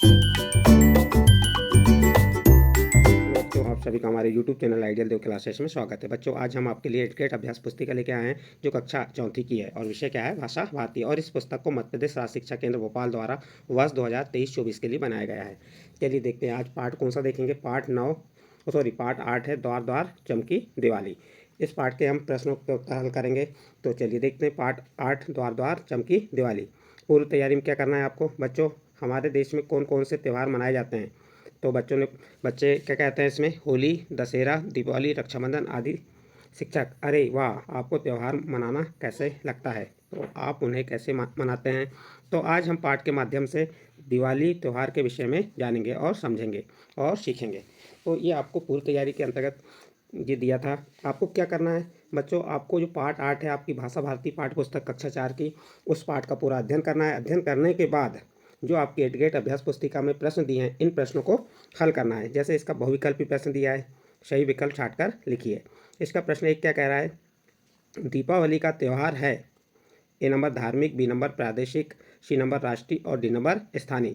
बच्चों, आप सभी का हमारे YouTube चैनल आइडियल देव क्लासेस में स्वागत है। बच्चों, आज हम आपके लिए एडुकेट अभ्यास पुस्तिका लेके आए हैं जो कक्षा चौथी की है और विषय क्या है, भाषा भारती। और इस पुस्तक को मध्य प्रदेश राज्य शिक्षा केंद्र भोपाल द्वारा वर्ष 2023-24 के लिए बनाया गया है। चलिए देखते हैं आज पाठ कौन सा देखेंगे। पाठ 8 है, द्वार द्वार चमकी दिवाली। इस पाठ के हम प्रश्नों के उत्तर हल करेंगे। तो चलिए देखते हैं पाठ 8, द्वार द्वार चमकी दिवाली। पूर्व तैयारी में क्या करना है आपको बच्चों, हमारे देश में कौन कौन से त्यौहार मनाए जाते हैं। तो बच्चे क्या कहते हैं इसमें, होली, दशहरा, दीपावली, रक्षाबंधन आदि। शिक्षक: अरे वाह, आपको त्यौहार मनाना कैसे लगता है, तो आप उन्हें कैसे मनाते हैं। तो आज हम पाठ के माध्यम से दिवाली त्यौहार के विषय में जानेंगे और समझेंगे और सीखेंगे। तो ये आपको पूर्व तैयारी के अंतर्गत ये दिया था। आपको क्या करना है बच्चों, आपको जो पाठ 8 है आपकी भाषा भारती पाठ्य पुस्तक कक्षा 4 की, उस पाठ का पूरा अध्ययन करना है। अध्ययन करने के बाद जो आपकी एडुकेट अभ्यास पुस्तिका में प्रश्न दिए हैं, इन प्रश्नों को हल करना है। जैसे इसका बहुविकल्पी प्रश्न दिया है, सही विकल्प छांटकर लिखिए। इसका प्रश्न एक क्या कह रहा है, दीपावली का त्यौहार है, ए नंबर धार्मिक, बी नंबर प्रादेशिक, सी नंबर राष्ट्रीय और डी नंबर स्थानीय।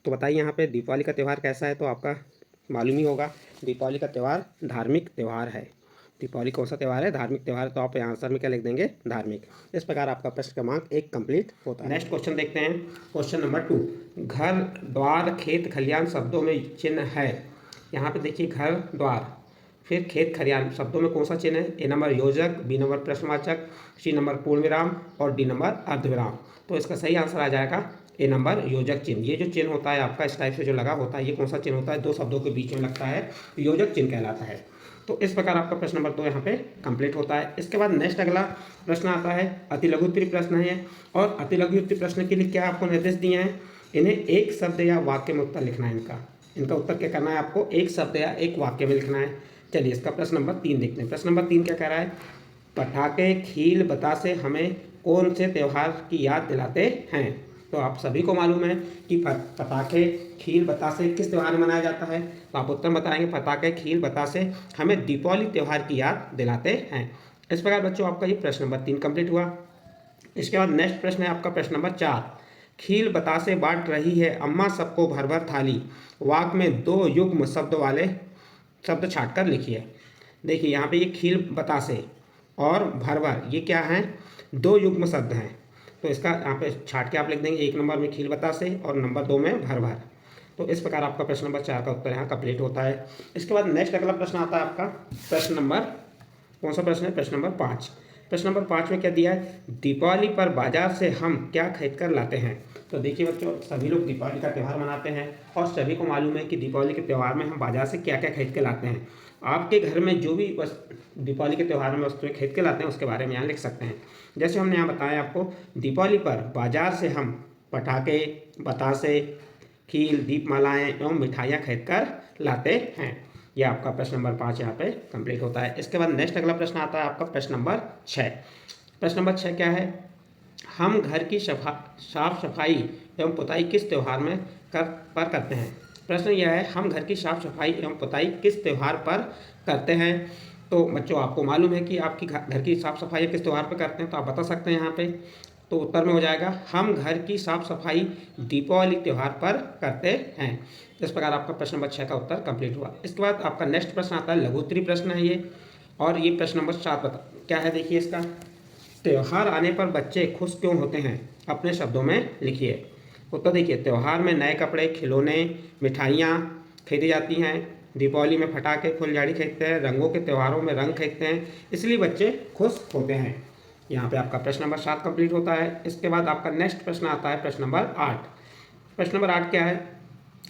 तो बताइए यहाँ पे दीपावली का त्यौहार कैसा है, तो आपका मालूम ही होगा दीपावली का त्यौहार धार्मिक त्यौहार है। दीपावली कौन सा त्यौहार है, धार्मिक त्यौहार। तो आप आंसर में क्या लिख देंगे, धार्मिक। इस प्रकार आपका प्रश्न क्रमांक 1 कंप्लीट होता है। नेक्स्ट क्वेश्चन देखते हैं, क्वेश्चन नंबर 2। घर, द्वार, खेत, खलियान शब्दों में चिन्ह है। यहाँ पे देखिए घर, द्वार, फिर खेत, खलियान शब्दों में कौन सा चिन्ह है। ए नंबर योजक, बी नंबर प्रश्नवाचक, सी नंबर पूर्ण विराम और डी नंबर अर्धविराम। तो इसका सही आंसर आ जाएगा ए नंबर योजक चिन्ह। ये जो चिन्ह होता है आपका इस टाइप से जो लगा होता है, ये कौन सा चिन्ह होता है, दो शब्दों के बीच में लगता है, योजक चिन्ह कहलाता है। तो इस प्रकार आपका प्रश्न नंबर 2 यहाँ पे कंप्लीट होता है। इसके बाद नेक्स्ट अगला प्रश्न आता है, अति लघु उत्तरीय प्रश्न है। और अति लघु उत्तरीय प्रश्न के लिए क्या आपको निर्देश दिए हैं, इन्हें एक शब्द या वाक्य में उत्तर लिखना है। इनका उत्तर क्या करना है आपको, एक शब्द या एक वाक्य में लिखना है। चलिए इसका प्रश्न नंबर 3 देखते हैं। प्रश्न नंबर 3 क्या कह रहा है, पटाखे, खील, बतासे हमें कौन से त्यौहार की याद दिलाते हैं। तो आप सभी को मालूम है कि पटाखे, खील, बतासे किस त्यौहार में मनाया जाता है। तो आप उत्तर बताएंगे, पटाखे, खील, बतासे हमें दीपावली त्यौहार की याद दिलाते हैं। इस प्रकार बच्चों आपका ये प्रश्न नंबर 3 कंप्लीट हुआ। इसके बाद नेक्स्ट प्रश्न है आपका प्रश्न नंबर 4। खील बतासे बांट रही है अम्मा सबको भर भर थाली, वाक्य में 2 युग्म शब्द वाले शब्द छांटकर लिखिए। देखिए यहाँ पे ये खील बतासे और भर भर ये क्या हैं, 2 युग्म शब्द हैं। तो इसका यहाँ पे छाट के आप लिख देंगे, 1 नंबर में खील बतासे और नंबर 2 में भर भर। तो इस प्रकार आपका प्रश्न नंबर 4 का उत्तर यहाँ कंप्लीट होता है। इसके बाद नेक्स्ट अगला प्रश्न आता है आपका प्रश्न नंबर, कौन सा प्रश्न है, प्रश्न नंबर 5। प्रश्न नंबर 5 में क्या दिया है, दीपावली पर बाजार से हम क्या खरीद कर लाते हैं। तो देखिए बच्चों, सभी लोग दीपावली का त्यौहार मनाते हैं और सभी को मालूम है कि दीपावली के त्यौहार में हम बाजार से क्या क्या खरीद के लाते हैं। आपके घर में जो भी दीपावली के त्यौहार में वस्तुएं खरीद के लाते हैं उसके बारे में यहाँ लिख सकते हैं। जैसे हमने यहाँ बताया आपको, दीपावली पर बाजार से हम पटाखे, बतासे, खील, दीपमालाएँ एवं मिठाइयाँ खरीद कर लाते हैं। यह आपका प्रश्न नंबर 5 यहाँ पे कंप्लीट होता है। इसके बाद नेक्स्ट अगला प्रश्न आता है आपका प्रश्न नंबर 6। प्रश्न नंबर 6 क्या है, हम घर की साफ सफाई एवं पुताई किस त्यौहार में करते हैं। प्रश्न यह है, हम घर की साफ सफाई एवं पुताई किस त्यौहार पर करते हैं। तो बच्चों आपको मालूम है कि आपकी घर की साफ सफाई किस त्यौहार पर करते हैं, तो आप बता सकते हैं यहाँ पे। तो उत्तर में हो जाएगा, हम घर की साफ सफाई दीपावली त्यौहार पर करते हैं। इस प्रकार आपका प्रश्न नंबर 6 का उत्तर कंप्लीट हुआ। इसके बाद आपका नेक्स्ट प्रश्न आता है, लघु उत्तरीय प्रश्न है ये, और ये प्रश्न नंबर 7 क्या है, देखिए इसका, त्यौहार आने पर बच्चे खुश क्यों होते हैं, अपने शब्दों में लिखिए। उत्तर देखिए, त्यौहार में नए कपड़े, खिलौने, मिठाइयाँ खरीदी जाती हैं। दीपावली में पटाखे, फुलझड़ी खरीदते हैं। रंगों के त्योहारों में रंग खरीदते हैं, इसलिए बच्चे खुश होते हैं। यहाँ पे आपका प्रश्न नंबर 7 कंप्लीट होता है। इसके बाद आपका नेक्स्ट प्रश्न आता है प्रश्न नंबर 8। प्रश्न नंबर 8 क्या है,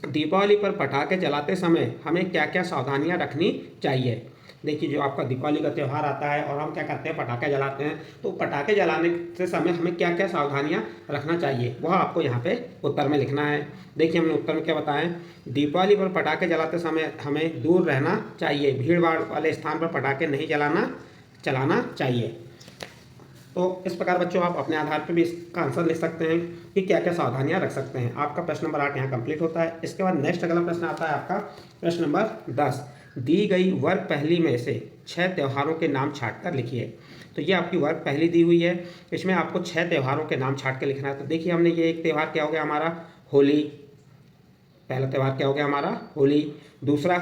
दीपावली पर पटाखे जलाते समय हमें क्या क्या सावधानियाँ रखनी चाहिए। देखिए, जो आपका दीपावली का त्यौहार आता है और हम क्या करते हैं, पटाखे जलाते हैं, तो पटाखे जलाने से समय हमें क्या क्या सावधानियां रखना चाहिए, वह आपको यहाँ पे उत्तर में लिखना है। देखिए हमने उत्तर में क्या बताया, दीपावली पर पटाखे जलाते समय हमें दूर रहना चाहिए, भीड़ भाड़ वाले स्थान पर पटाखे नहीं चलाना चाहिए। तो इस प्रकार बच्चों आप अपने आधार पर भी इसका आंसर लिख सकते हैं कि क्या क्या सावधानियां रख सकते हैं। आपका प्रश्न नंबर 8 यहाँ कंप्लीट होता है। इसके बाद नेक्स्ट अगला प्रश्न आता है आपका प्रश्न नंबर 10। दी गई वर्ग पहली में से 6 त्योहारों के नाम छाट कर लिखिए। तो ये आपकी वर्ग पहली दी हुई है, इसमें आपको 6 त्योहारों के नाम छाट कर लिखना है। तो देखिए हमने ये एक त्यौहार क्या हो गया हमारा, होली, पहला त्यौहार क्या हो गया हमारा? होली। दूसरा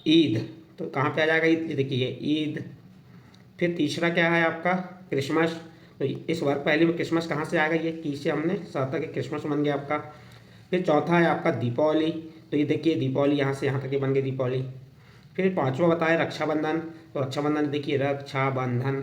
ईद, तो कहाँ पे आ जाएगा ईद? ये देखिए ईद। फिर तीसरा क्या है आपका? क्रिसमस। तो इस वर्ग पहले में क्रिसमस कहाँ से आएगा? ये की से हमने साथ कि क्रिसमस बन गया आपका। फिर चौथा है आपका दीपावली, तो ये देखिए दीपावली यहाँ से यहाँ तक ये बन गई दीपावली। फिर पांचवा बताया रक्षाबंधन, तो रक्षाबंधन देखिए रक्षाबंधन,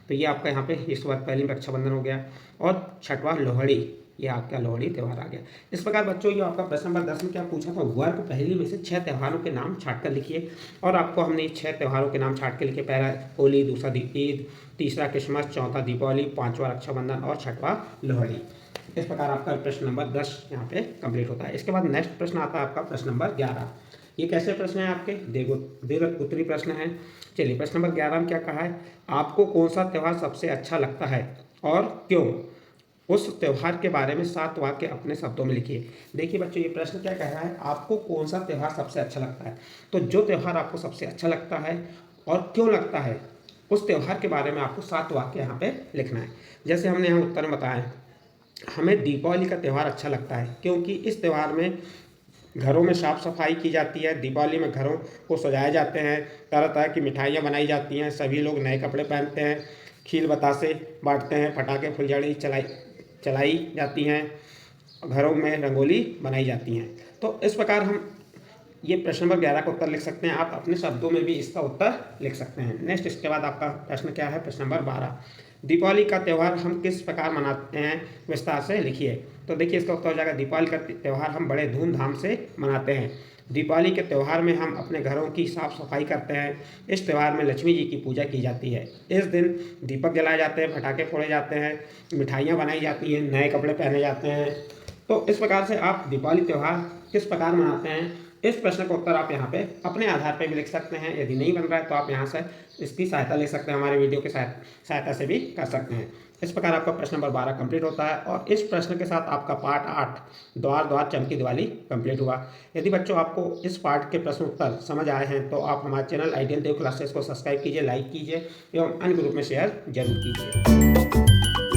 तो ये आपका यहाँ पे इस वर्ग पहले में रक्षाबंधन हो गया। और छठवां लोहड़ी, ये आपका लोहड़ी त्यौहार आ गया। इस प्रकार बच्चों ये आपका प्रश्न नंबर 10 में क्या पूछा था? वर्ग पहली में से 6 त्योहारों के नाम छाट कर लिखिए। और आपको हमने ये 6 त्योहारों के नाम छाट के लिखे। पहला होली, दूसरा ईद, तीसरा क्रिसमस, चौथा दीपावली, पांचवा रक्षाबंधन और छठवां लोहड़ी। इस प्रकार आपका प्रश्न नंबर 10 यहाँ पे कंप्लीट होता है। इसके बाद नेक्स्ट प्रश्न आता है आपका प्रश्न नंबर 11। ये कैसे प्रश्न है आपके? दीर्घ उत्तरी प्रश्न है। चलिए प्रश्न नंबर 11 में क्या कहा है? आपको कौन सा त्यौहार सबसे अच्छा लगता है और क्यों? उस त्यौहार के बारे में 7 वाक्य अपने शब्दों में लिखिए। देखिए बच्चों ये प्रश्न क्या कह रहा है? आपको कौन सा त्यौहार सबसे अच्छा लगता है। तो जो त्यौहार आपको सबसे अच्छा लगता है और क्यों लगता है, उस त्यौहार के बारे में आपको 7 वाक्य यहाँ पे लिखना है। जैसे हमने यहाँ उत्तर में बताया, हमें दीपावली का त्यौहार अच्छा लगता है क्योंकि इस त्यौहार में घरों में साफ़ सफाई की जाती है। दीपावली में घरों को सजाए जाते हैं, तरह तरह की मिठाइयाँ बनाई जाती हैं, सभी लोग नए कपड़े पहनते हैं, खील बतासे बांटते हैं, पटाखे फुलझड़ी चलाई जाती हैं, घरों में रंगोली बनाई जाती हैं। तो इस प्रकार हम ये प्रश्न नंबर 11 का उत्तर लिख सकते हैं। आप अपने शब्दों में भी इसका उत्तर लिख सकते हैं। नेक्स्ट इसके बाद आपका प्रश्न क्या है? प्रश्न नंबर 12, दीपावली का त्यौहार हम किस प्रकार मनाते हैं, विस्तार से लिखिए। तो देखिए इसका उत्तर हो जाएगा, दीपावली का त्यौहार हम बड़े धूमधाम से मनाते हैं। दीपावली के त्यौहार में हम अपने घरों की साफ़ सफाई करते हैं। इस त्यौहार में लक्ष्मी जी की पूजा की जाती है। इस दिन दीपक जलाए जाते हैं, पटाखे फोड़े जाते हैं, मिठाइयाँ बनाई जाती हैं, नए कपड़े पहने जाते हैं। तो इस प्रकार से आप दीपावली त्यौहार किस प्रकार मनाते हैं, इस प्रश्न का उत्तर आप यहाँ पे अपने आधार पे भी लिख सकते हैं। यदि नहीं बन रहा है तो आप यहाँ से इसकी सहायता ले सकते हैं, हमारे वीडियो की सहायता से भी कर सकते हैं। इस प्रकार आपका प्रश्न नंबर 12 कंप्लीट होता है और इस प्रश्न के साथ आपका पार्ट 8 द्वार द्वार चमकी दिवाली कंप्लीट हुआ। यदि बच्चों आपको इस पार्ट के प्रश्न उत्तर समझ आए हैं तो आप हमारे चैनल आइडियल देव क्लासेस को सब्सक्राइब कीजिए, लाइक कीजिए एवं अन्य ग्रुप में शेयर जरूर कीजिए।